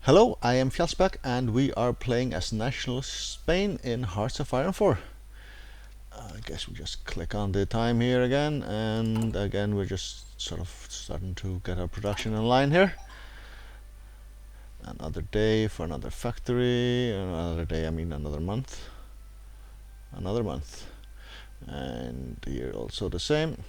Hello, I am Fjallsback and we are playing as Nationalist Spain in Hearts of Iron 4. I guess we just click on the time here again, and again we're just sort of starting to get our production in line here. Another day for another factory, another day, I mean another month. Another month. And here also the same.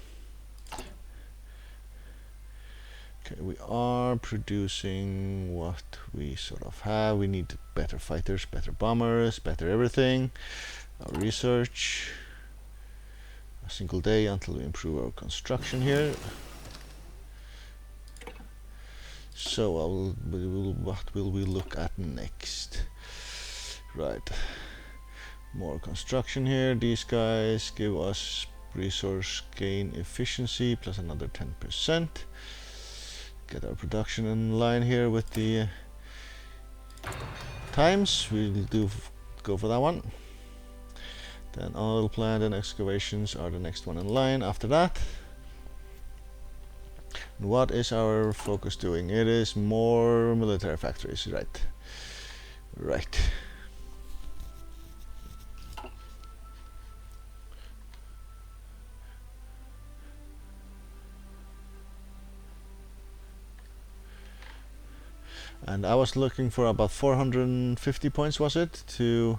Okay, we are producing what we sort of have. We need better fighters, better bombers, better everything. Our research. A single day until we improve our construction here. So what will we look at next? Right. More construction here. These guys give us resource gain efficiency plus another 10%. Get our production in line here with the times. We'll go for that one. Then oil plant and excavations are the next one in line after that. And what is our focus doing? It is more military factories, right? Right. And I was looking for about 450 points, was it, to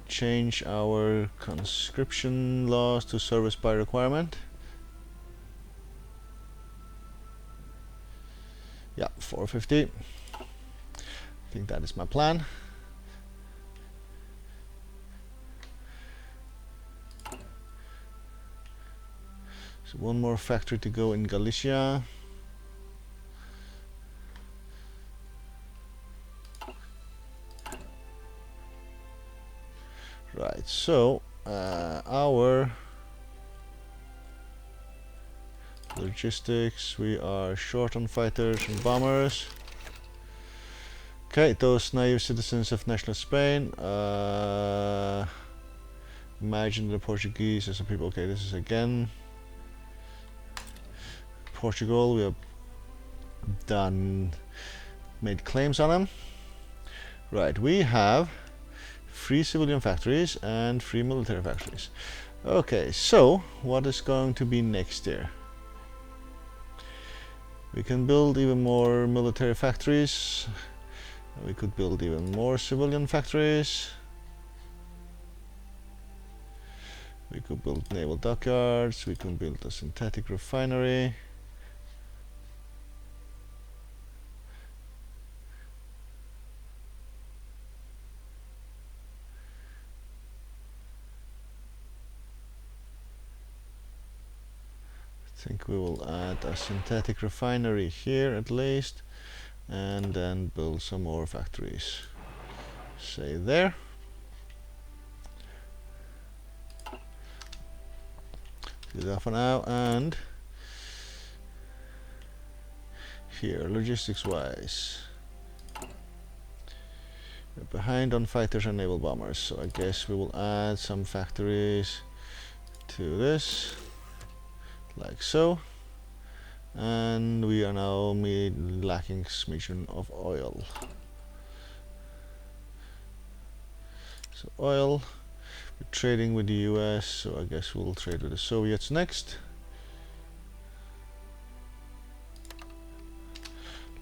change our conscription laws to service by requirement. Yeah, 450. I think that is my plan. So one more factory to go in Galicia. Right, so our logistics, we are short on fighters and bombers. Okay, those naive citizens of nationalist Spain. Imagine the Portuguese as some people. Okay, this is again Portugal. We have made claims on them. Right, we have free civilian factories and free military factories. Okay, so what is going to be next here? We can build even more military factories. We could build even more civilian factories. We could build naval dockyards. We can build a synthetic refinery. I think we will add a synthetic refinery here at least, and then build some more factories. Say there. Do that for now, and here, logistics wise, we're behind on fighters and naval bombers, so I guess we will add some factories to this. Like so, and we are now lacking smidgen of oil. So oil, we're trading with the US, so I guess we'll trade with the Soviets next.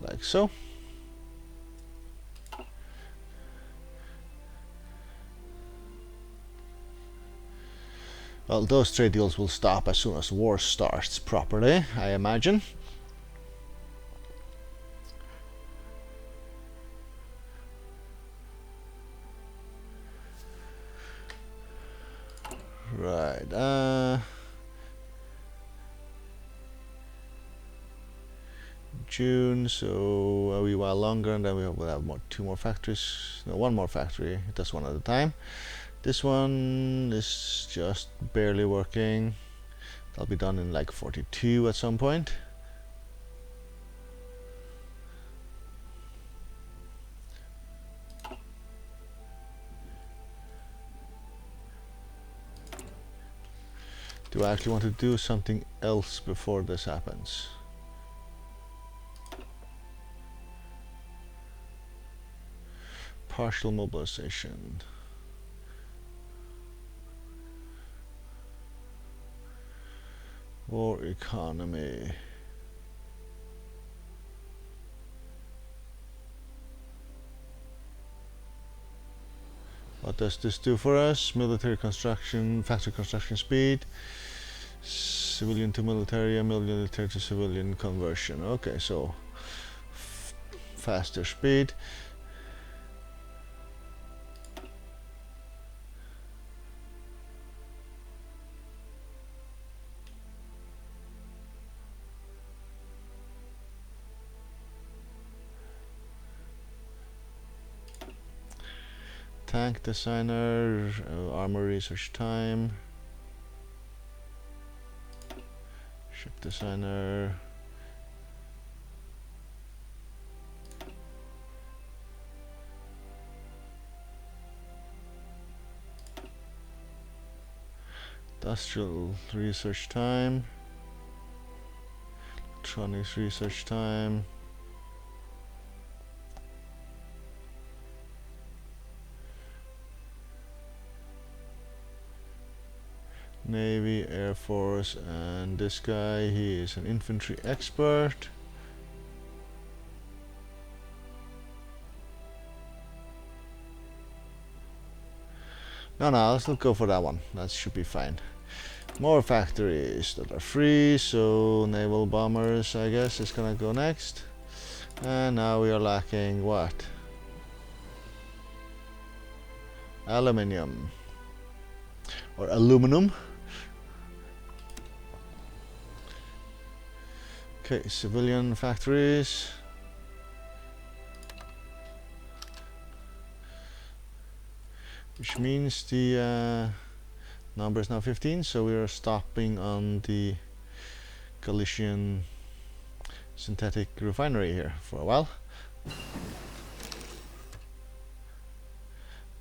Like so. Well, those trade deals will stop as soon as war starts properly, I imagine. Right, June, so a wee while longer, and then we'll have two more factories. No, one more factory, just one at a time. This one is just barely working. That'll be done in like 42 at some point. Do I actually want to do something else before this happens? partial mobilization. War economy. What does this do for us? Military construction, factory construction speed, civilian to military, and military to civilian conversion. Okay, so faster speed. Tank designer, armor research time, ship designer, industrial research time, electronics research time, Navy, Air Force, and this guy, he is an infantry expert. No, let's not go for that one. That should be fine. More factories that are free, so naval bombers, I guess, is gonna go next. And now we are lacking what? Aluminium. Or aluminum. Okay, civilian factories. Which means the number is now 15, so we are stopping on the Galician synthetic refinery here for a while.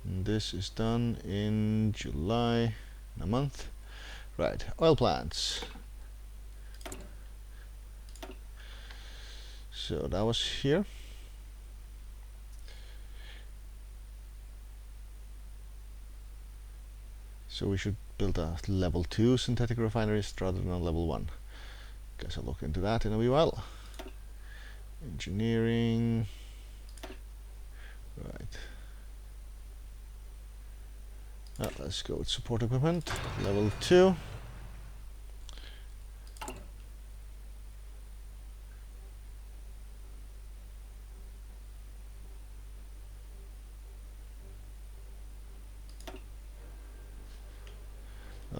And this is done in July, in a month. Right, oil plants. So that was here. So we should build a level 2 synthetic refineries rather than a level 1. Guess I'll look into that in a wee while. Engineering. Right. Let's go with support equipment. Level 2.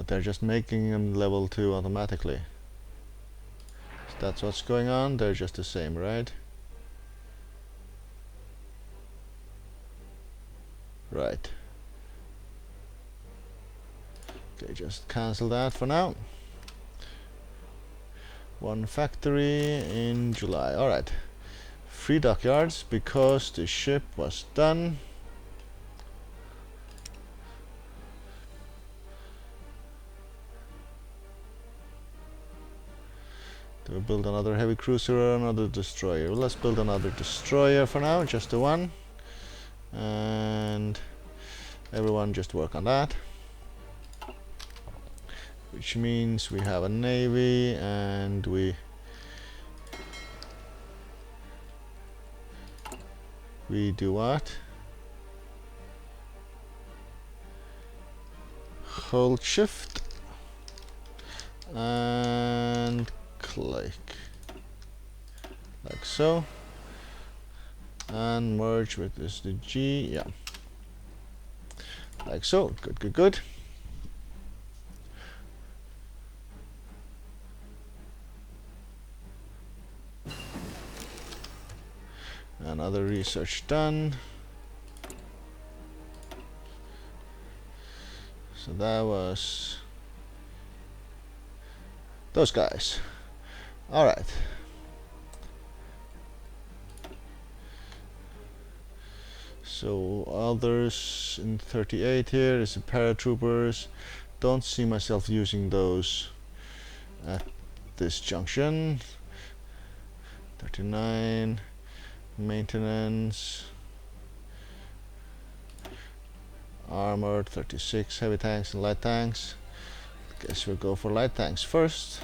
They're just making them level 2 automatically. So that's what's going on. They're just the same, right? Right. Okay, just cancel that for now. One factory in July. Alright. Free dockyards because the ship was done. Do we build another heavy cruiser or another destroyer? Well, let's build another destroyer for now, just the one. And everyone just work on that. Which means we have a navy and we do what? Hold shift and click like so, and merge with this the G, yeah, like so. Good. Another research done. So that was those guys. All right. So others in 38 here is the paratroopers. Don't see myself using those at this junction. 39 maintenance. armored, 36 heavy tanks and light tanks. Guess we'll go for light tanks first.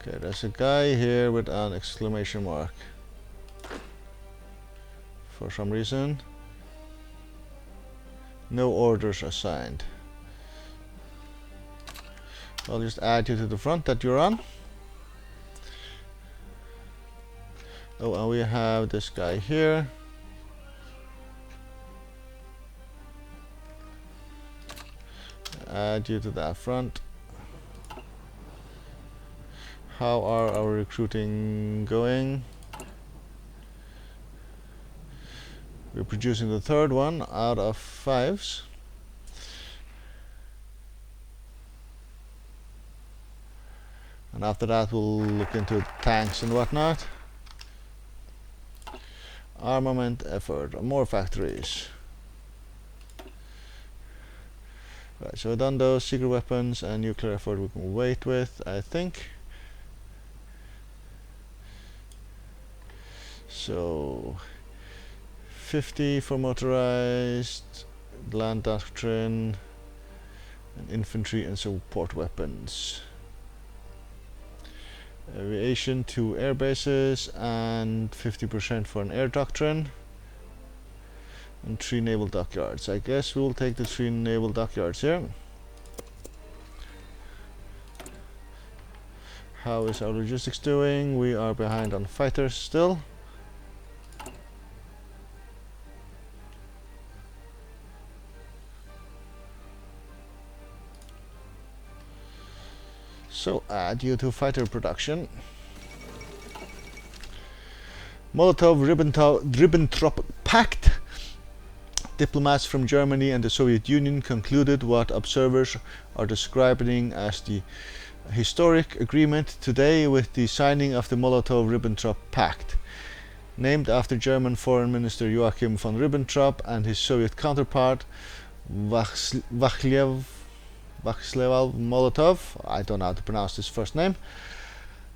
Okay, there's a guy here with an exclamation mark. For some reason, no orders assigned. I'll just add you to the front that you're on. Oh, and we have this guy here. Add you to that front. How are our recruiting going? We're producing the third one out of 5s. And after that we'll look into tanks and whatnot. Armament effort, more factories. Right, so we've done those. Secret weapons and nuclear effort we can wait with, I think. So 50 for motorized, land doctrine, and infantry and support weapons. Aviation, 2 air bases, and 50% for an air doctrine, and 3 naval dockyards. I guess we'll take the 3 naval dockyards here. How is our logistics doing? We are behind on fighters still. So add you to fighter production. Molotov-Ribbentrop Pact. Diplomats from Germany and the Soviet Union concluded what observers are describing as the historic agreement today with the signing of the Molotov-Ribbentrop Pact. Named after German Foreign Minister Joachim von Ribbentrop and his Soviet counterpart Vyacheslav Molotov, I don't know how to pronounce this first name.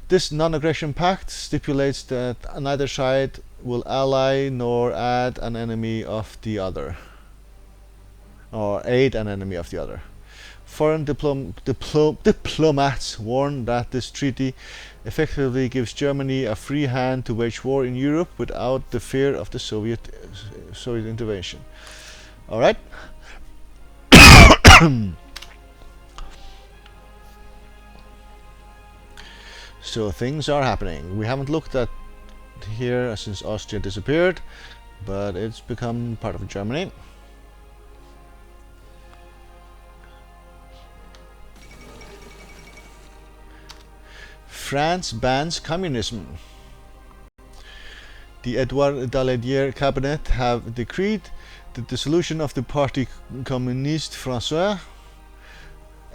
This non-aggression pact stipulates that neither side will ally nor aid an enemy of the other. Foreign diplomats warn that this treaty effectively gives Germany a free hand to wage war in Europe without the fear of the Soviet intervention. All right. So things are happening. We haven't looked at here since Austria disappeared, but it's become part of Germany. France bans communism. The Edouard Daladier cabinet have decreed the dissolution of the Parti Communiste Français.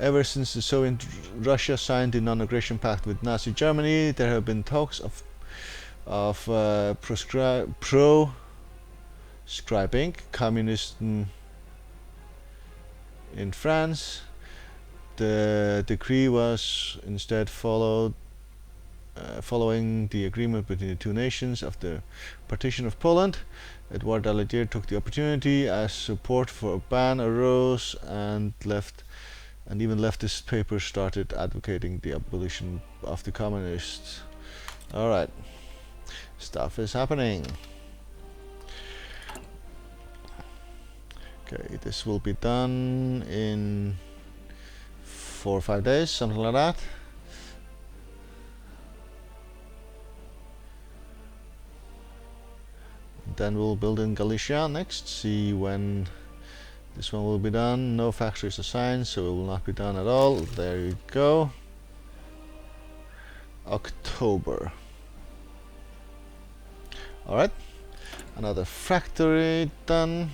Ever since the Soviet Russia signed the non-aggression pact with Nazi Germany, there have been talks of proscribing communism in France. The decree was instead following the agreement between the two nations of the partition of Poland. Edouard Daladier took the opportunity as support for a ban arose and even leftist papers started advocating the abolition of the communists. Alright, stuff is happening. Okay, this will be done in 4 or 5 days, something like that. Then we'll build in Galicia next, see when this one will be done. No factories assigned, so it will not be done at all. There you go. October. Alright, another factory done.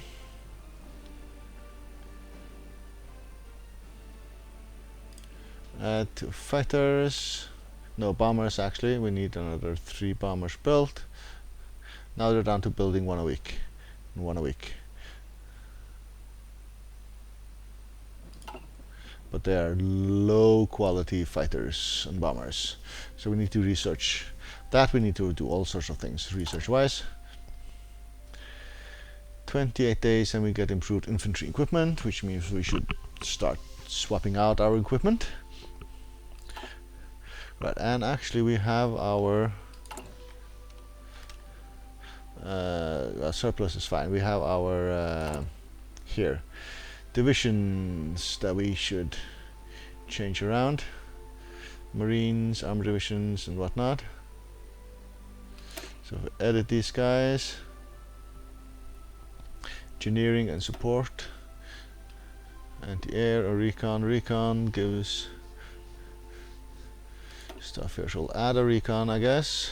Add 2 fighters. No, bombers actually. We need another 3 bombers built. Now they're down to building 1 a week. but they are low quality fighters and bombers. So we need to research that. We need to do all sorts of things research wise. 28 days and we get improved infantry equipment, which means we should start swapping out our equipment. Right, and actually we have our surplus is fine. We have our here divisions that we should change around. Marines, armor divisions and whatnot. So edit these guys. Engineering and support. Anti-air or recon. Recon gives stuff here. So we'll add a recon, I guess.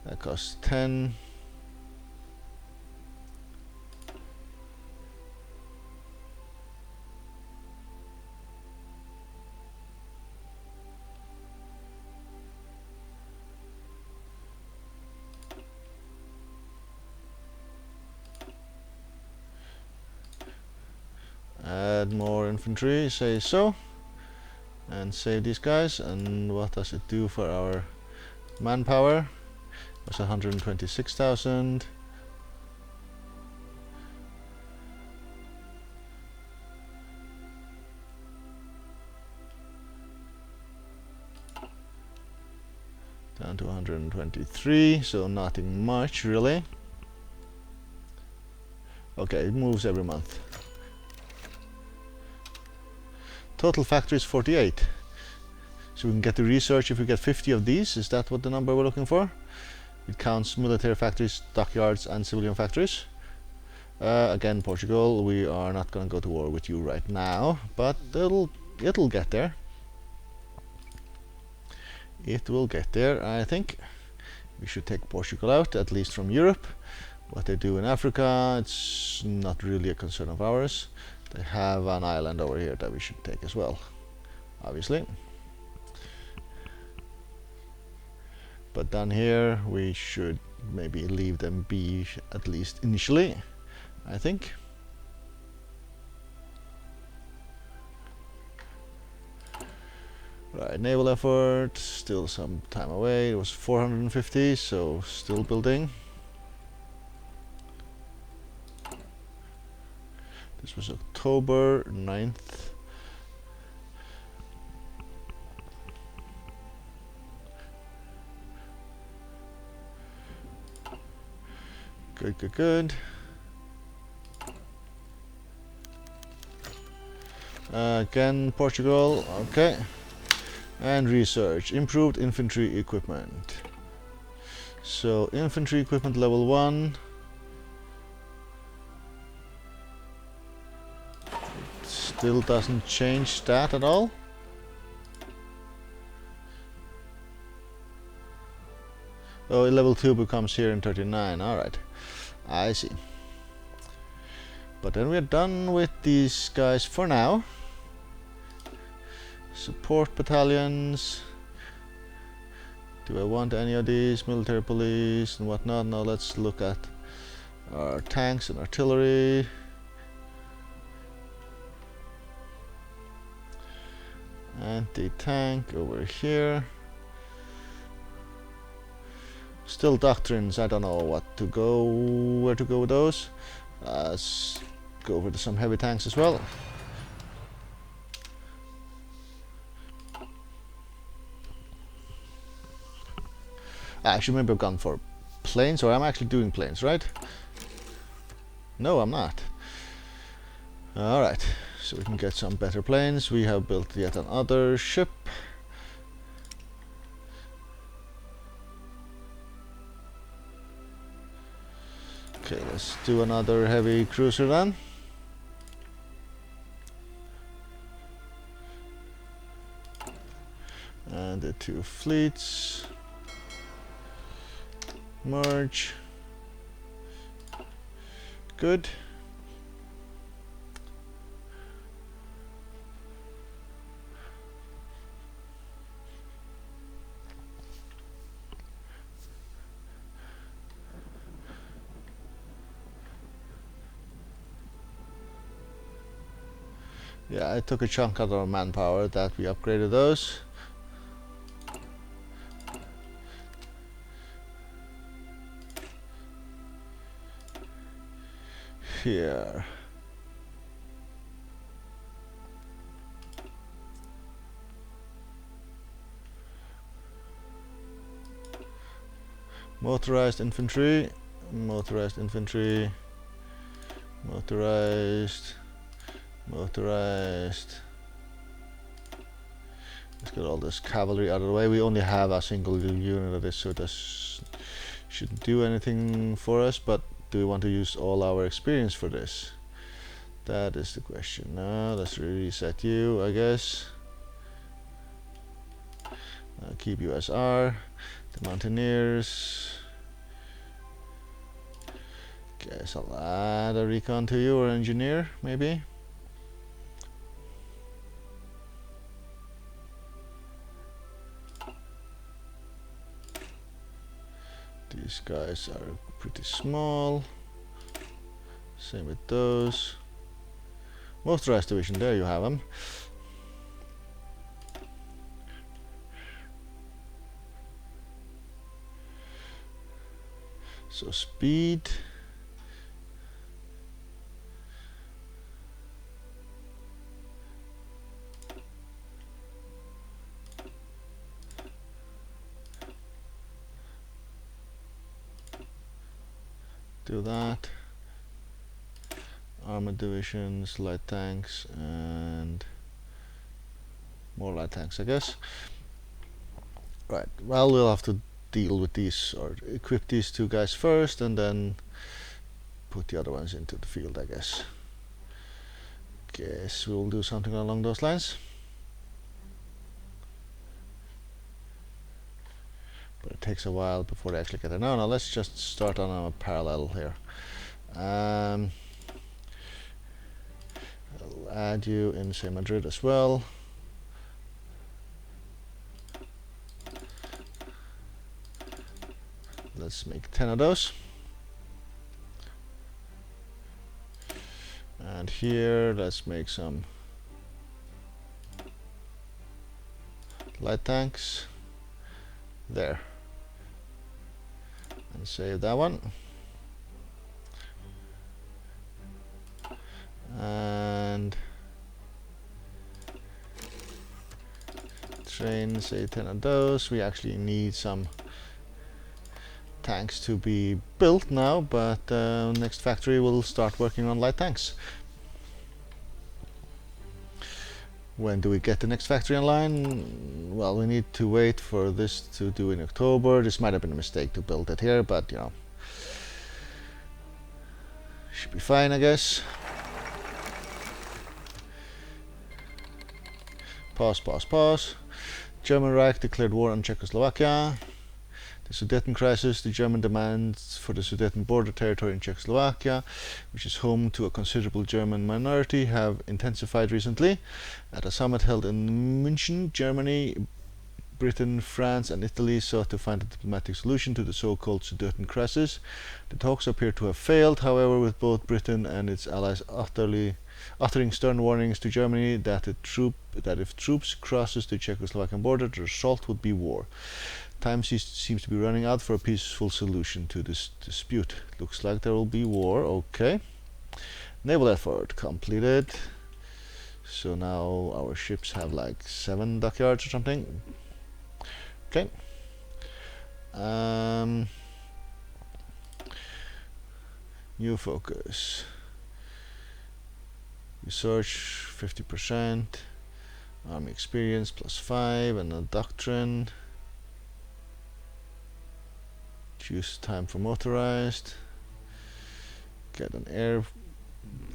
That costs 10. Add more infantry, say so, and save these guys. And what does it do for our manpower? It's 126,000. Down to 123, so nothing much really. Okay, it moves every month. Total factories 48. So we can get the research if we get 50 of these. Is that what the number we're looking for? It counts military factories, dockyards and civilian factories. Again, Portugal, we are not going to go to war with you right now, but it'll get there. It will get there, I think. We should take Portugal out, at least from Europe. What they do in Africa, it's not really a concern of ours. They have an island over here that we should take as well, obviously. But down here we should maybe leave them be, at least initially, I think. Right, naval effort, still some time away. It was 450, so still building. This was October 9th. Good, good, good. Again, Portugal, okay. And research, improved infantry equipment. So infantry equipment level 1. Still doesn't change that at all. Oh, level 2 becomes here in 39, alright. I see. But then we're done with these guys for now. Support battalions. Do I want any of these? Military police and whatnot? Now let's look at our tanks and artillery. Anti-tank over here. Still doctrines, I don't know where to go with those. Let's go over to some heavy tanks as well. Actually, maybe I've gone for planes, or I'm actually doing planes, right? No, I'm not. Alright, so we can get some better planes. We have built yet another ship. Okay, let's do another heavy cruiser then. And the two fleets. Merge. Good. Yeah, I took a chunk out of our manpower that we upgraded those. Here. Motorized infantry, motorized infantry, motorized, motorized. Let's get all this cavalry out of the way. We only have a single unit of this, so this shouldn't do anything for us, but do we want to use all our experience for this? That is the question. Now let's reset you, I guess. Keep you as R. The Mountaineers. Guess I'll add a recon to you, or engineer, maybe. These guys are pretty small. Same with those. Motorized division, there you have them. So speed. Do that. Armored divisions, light tanks, and more light tanks, I guess. Right, well, we'll have to deal with these, or equip these two guys first, and then put the other ones into the field, I guess. Guess we'll do something along those lines. But it takes a while before they actually get there. No, let's just start on a parallel here. I'll add you in, say, Madrid as well. Let's make 10 of those. And here, let's make some light tanks. There. And save that one. And train, say 10 of those. We actually need some tanks to be built now, but next factory will start working on light tanks. When do we get the next factory online? Well, we need to wait for this to do in October. This might have been a mistake to build it here, but you know, should be fine, I guess. Pause. German Reich declared war on Czechoslovakia. The Sudeten crisis, the German demands for the Sudeten border territory in Czechoslovakia, which is home to a considerable German minority, have intensified recently. At a summit held in München, Germany, Britain, France and Italy sought to find a diplomatic solution to the so-called Sudeten crisis. The talks appear to have failed, however, with both Britain and its allies uttering stern warnings to Germany that if troops crosses the Czechoslovakian border, the result would be war. Time seems to be running out for a peaceful solution to this dispute. Looks like there will be war. Okay. Naval effort completed. So now our ships have like 7 dockyards or something. Okay. New focus. Research 50%. Army experience +5 and a doctrine. Choose time for motorized. Get an air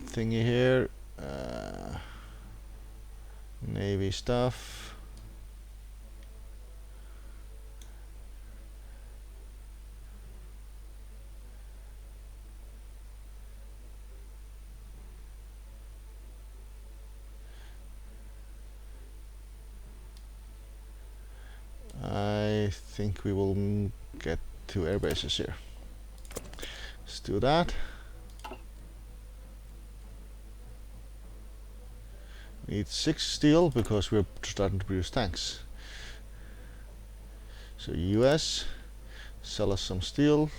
thingy here. Navy stuff. I think we will get 2 air bases here. Let's do that. We need 6 steel because we're starting to produce tanks. So US, sell us some steel.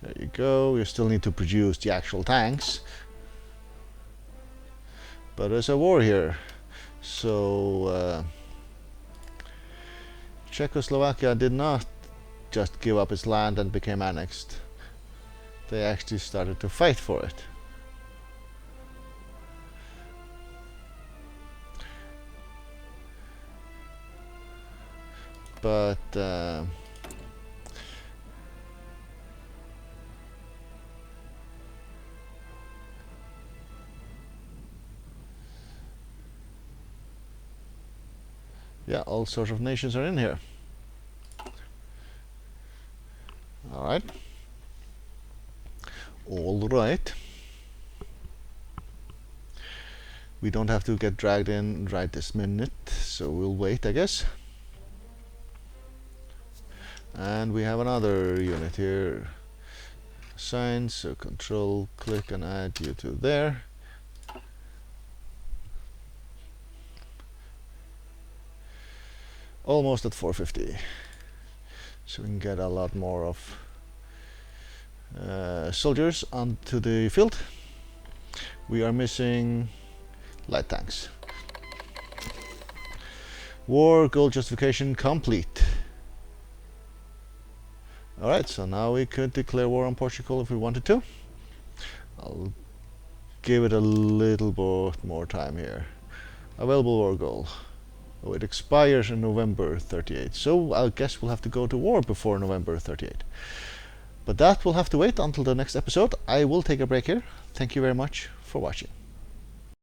There you go. You still need to produce the actual tanks. But there's a war here. So Czechoslovakia did not just give up its land and became annexed. They actually started to fight for it. But yeah, all sorts of nations are in here. Alright. Alright. We don't have to get dragged in right this minute, so we'll wait, I guess. And we have another unit here. Assign, so control, click and add you to there. Almost at 450. So we can get a lot more of soldiers onto the field. We are missing light tanks. War goal justification complete. Alright, so now we could declare war on Portugal if we wanted to. I'll give it a little bit more time here. Available war goal. Oh, it expires in November 38, so I guess we'll have to go to war before November 38. But that will have to wait until the next episode. I will take a break here. Thank you very much for watching.